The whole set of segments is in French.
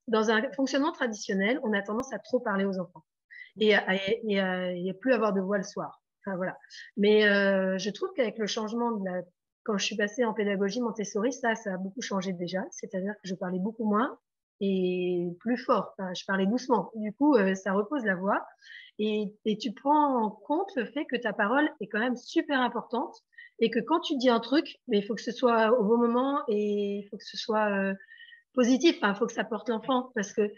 dans un fonctionnement traditionnel, on a tendance à trop parler aux enfants et à plus avoir de voix le soir. Enfin, voilà. Mais je trouve qu'avec le changement quand je suis passée en pédagogie Montessori, ça a beaucoup changé déjà. C'est-à-dire que je parlais beaucoup moins et plus fort. Enfin, je parlais doucement. Du coup, ça repose la voix et tu prends en compte le fait que ta parole est quand même super importante et que quand tu dis un truc, mais il faut que ce soit au bon moment et il faut que ce soit positif. Enfin, il faut que ça porte l'enfant parce que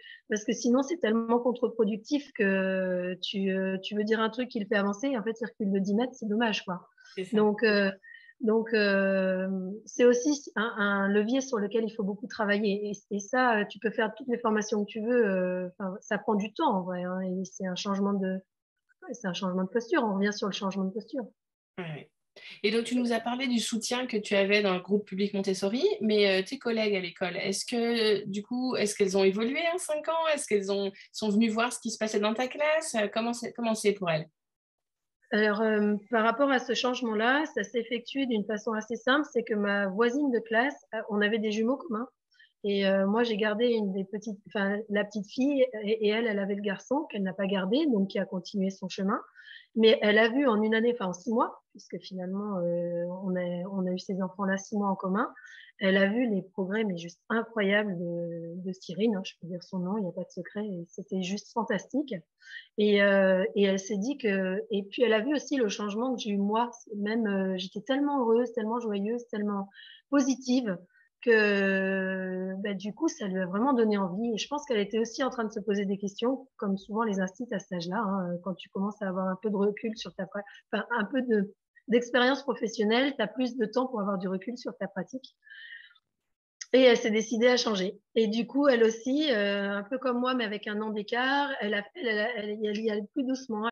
sinon c'est tellement contre-productif que tu veux dire un truc qui le fait avancer et en fait il recule de 10 mètres, c'est dommage quoi. C'est ça. Donc c'est aussi un levier sur lequel il faut beaucoup travailler et ça tu peux faire toutes les formations que tu veux. Enfin, ça prend du temps en vrai hein, et c'est un changement de posture. On revient sur le changement de posture. Ouais, ouais. Et donc, tu nous as parlé du soutien que tu avais dans le groupe public Montessori, mais tes collègues à l'école, est-ce que, du coup, est-ce qu'elles ont évolué en 5 ans? Est-ce qu'elles sont venues voir ce qui se passait dans ta classe? Comment c'est pour elles? Alors, par rapport à ce changement-là, ça s'est effectué d'une façon assez simple, c'est que ma voisine de classe, on avait des jumeaux communs, et moi j'ai gardé une des petites, enfin la petite fille, et elle avait le garçon qu'elle n'a pas gardé, donc qui a continué son chemin. Mais elle a vu en une année, enfin en 6 mois, puisque finalement on a eu ces enfants-là 6 mois en commun. Elle a vu les progrès, mais juste incroyables de Cyrine, hein, je peux dire son nom, il n'y a pas de secret, et c'était juste fantastique. Et elle s'est dit que, et puis elle a vu aussi le changement que j'ai eu moi. Même, j'étais tellement heureuse, tellement joyeuse, tellement positive que, bah, du coup, ça lui a vraiment donné envie. Et je pense qu'elle était aussi en train de se poser des questions, comme souvent les instituts à cet âge-là, hein, quand tu commences à avoir un peu de recul sur enfin, un peu d'expérience professionnelle, tu as plus de temps pour avoir du recul sur ta pratique. Et elle s'est décidée à changer. Et du coup, elle aussi, un peu comme moi, mais avec un an d'écart, elle y allait plus doucement.